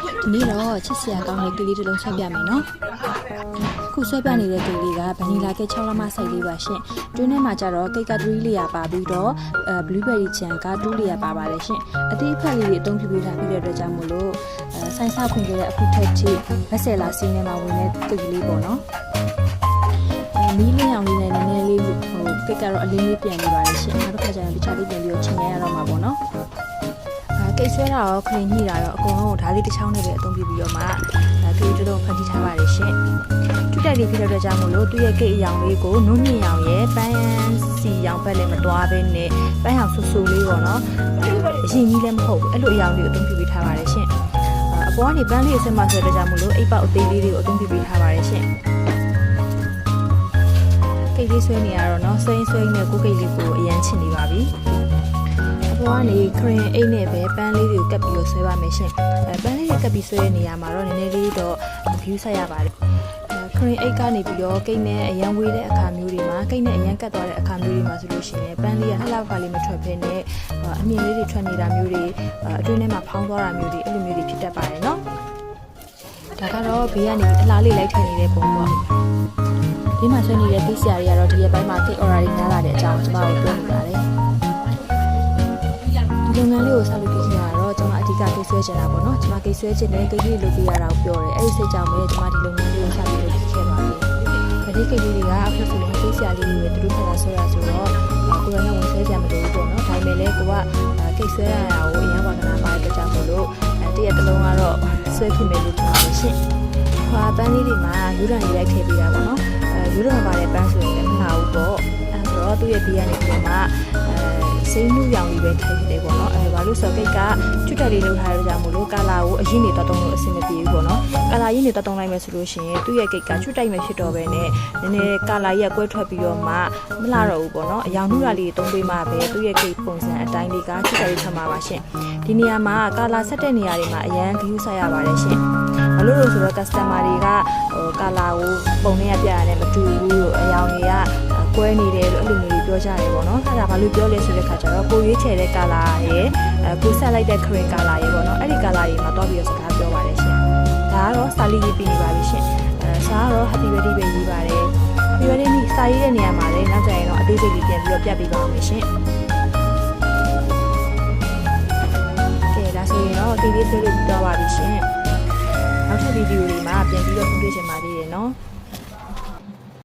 ဒီနေ့တော့ချစ်စရာကောင်းတဲ့ကိလေးတစ်လုံးဆွဲပြမယ်နော်ခုဆွဲပြနေတဲ့ကိလေးကဗနီလာကိတ်6လမှစိုက်လေးပါရှင်တွင်းထဲမှာကျတော့ကိတ်က3လေးရပါပြီးတော့blueberry jam က2လေးရပါပါတယ်ရှင်အသေးအဖက်လေးတွေအသုံးပြုပေးထားပြီးတဲ့အတွက်ကြောင့်မို့လို့ဆိုင်စဖွင့်ခဲ့တဲ့အခုထက်ထိလက်ဆယ်လာစီးနေမှာဝင်တဲ့ကိတ်လေးပေါ့နော်မီးလင်းအောင်လေးနဲ့နည်းနည်းလေးဟိုကိတ်ကတော့အလေးလေးပြန်နေပါတယ်ရှင်နောက်တစ်ခါကျရင်တခြားလေးပြန်ပြီးတော့ချိန်ရတော့မှာပေါ့နော်ကိတ်ဆွဲတာရောခရင်ညှိတာရောအကုန်လုံးဓာတ်လေးတစ်ချောင်းနဲ့ပဲအသုံးပြုပြီးတော့မှကိတ်တို့ဖန်တီးထားပါတယ်ရှင်တူတက်လေးဖြစ်တဲ့အတွက်ကြောင့်မို့လို့သူ့ရဲ့ကိတ်အရောင်လေးကိုနုညင်ရောင်ရဲ့ပန်းစီရောင်ဘက်လည်းမတွားဘဲနဲ့ပန်းရောင်ဆူဆူလေးပေါ့နော်အရင်ကြီးလည်းမဟုတ်ဘူးအဲ့လိုအရောင်လေးကိုအသုံးပြုပေးထားပါတယ်ရှင်အပေါ်ကနေပန်းလေးကိုဆက်မှဆွဲတဲ့ကြောင့်မို့လို့အိပ်ပေါက်အသေးလေးတွေကိုအသုံးပြုပေးထားပါတယ်ရှင်ကိတ်လေးဆွဲနေရတော့နော်ဆွဲနေကိုကိတ်လေးကိုအရန်ချင်နေပါပြီအပေါ်ကနေခရင်အိတ်နဲ့ပဲပန်းလေးတွေကိုကပ်ပြီးတော့ဆွဲပါမယ်ရှင်ပန်းလေးတွေကပ်ပြီးဆွဲတဲ့နေရာမှာတော့နည်းနည်းလေးတော့ view ဆက်ရပါတယ်ခရင်အိတ်ကနေပြီးတော့ကိတ်နဲ့အရန်ဝေးတဲ့အခါမျိုးတွေမှာကိတ်နဲ့အရန်ကတ်သွားတဲ့အခါမျိုးတွေမှာဆိုလို့ရှိရင်ပန်းလေးကလှလှဖလေးမထွက်ဖဲနဲ့အမြင်လေးတွေထွက်နေတာမျိုးတွေအတွင်းထဲမှာဖောင်းသွားတာမျိုးတွေအဲ့လိုမျိုးတွေဖြစ်တတ်ပါတယ်နော်ဒါကတော့ဘေးကနေအလားလေးလိုက်ထည့်နေတဲ့ပုံပေါ့ဒီမှာဆွဲနေတဲ့ပိတ်ဆရာတွေကတော့ဒီရက်ပိုင်းမှာကိတ် order တွေများလာတဲ့အကြောင်းကျွန်တော်ပြောနေပါတယ်ဒီလုပ်ငန်းလေးကိုဆက်လုပ်ကြည့်ရတော့ကျွန်မအဓိကကိတ်ဆွဲချင်တာပေါ့နော်ကျွန်မကိတ်ဆွဲချင်တဲ့ကိတ်လေးလုပ်ပြရတာကိုပြောတယ်အဲ့ဒီစိတ်ကြောင့်ပဲကျွန်မဒီလုပ်ငန်းလေးကိုဆက်လုပ်လုပ်ခဲ့ပါတယ်ဒီကိတ်လေးတွေကအခုဆိုရင်ကိတ်ဆရာလေးတွေပဲသူတို့ဆက်ဆွဲရဆိုတော့ကိုယ်ကဝင်ဆွဲကြမလို့ပေါ့နော်ဒါပေမဲ့လည်းကိုကကိတ်ဆွဲရတာကိုအရင်ကဝါသနာပါတဲ့ကြောင့်မို့လို့တရက်တစ်လုံးကတော့ဆွဲဖြစ်မယ်လို့ထင်ပါတယ်ရှင်။ခွာပန်းလေးတွေမှာယူရန်ရိုက်ထည့်ပေးတာပေါ့နော်။ယူရန်ပါတဲ့ပန်းဆိုရင်လည်းမနာဘူးပေါ့။အဲဆိုတော့သူ့ရဲ့ဘေးကနေပြီးတော့စိမ့်နှူးရောင်လေးပဲထည့်ဖြစ်တယ်ပေါ့နော်။ဘာလို့ဆိုကိတ်ကချွတ်တက်လေးလုပ်ထားရကြမို့လို့ကာလာကိုအရင်နေတော့တုံးလို့အဆင်မပြေဘူးပေါ့နော်။ကာလာရင်းနေတော့တုံးလိုက်မယ်ဆိုလို့ရှိရင်သူ့ရဲ့ကိတ်ကချွတ်တိုက်မှဖြစ်တော့ပဲနဲ့နည်းနည်းကာလာကြီးကကွဲထွက်ပြီးတော့မှမလှတော့ဘူးပေါ့နော်။အရောင်နှူးတာလေးတုံးပေးမှပဲသူ့ရဲ့ကိတ်ပုံစံအတိုင်းလေးကချွတ်တက်လေးထွက်မှာပါရှင်။ဒီနေရာမှာကာလာဆက်တဲ့နေရာတွေမှာအရန် view ဆက်ရပါတယ်ရှင်။ဘာလို့လဲဆိုတော့ customer တွေကကာလာကိုပုံနဲ့ပြရတယ်မတူဘူးလို့အရောင်တွေကကွဲနေတယ်လို့အဲ့လိုမျိုးပြောကြတယ်ပေါ့နော်။အဲ့ဒါဘာလို့ပြောလဲဆိုတဲ့ခါကျတော့ကိုရွေးချယ်တဲ့ကာလာရဲ့ကိုဆက်လိုက်တဲ့ cream ကာလာရဲ့ပေါ့နော်။အဲ့ဒီကာလာတွေမှာတော့ပြီးတော့စကားပြောပါတယ်ရှင်။ဒါကတော့စာလေးရေးပြီးနေပါပြီရှင်။စာကတော့ happy birthday ပဲရေးပါတယ်။ happy birthday နေ့စာရေးတဲ့နေရာမှာလည်းနောက်ကျရင်တော့အသေးစိတ်လေးပြန်ပြီးတော့ပြပေးပါမယ်ရှင်။ဆိုရင်တော့ဒီလေးဆွဲလို့ပြီးတော့ပါပြီရှင်။နောက်ထပ်ဗီဒီယိုတွေမှာပြန်ပြီးတော့တွေ့ချင်ပါသေးတယ်နော်။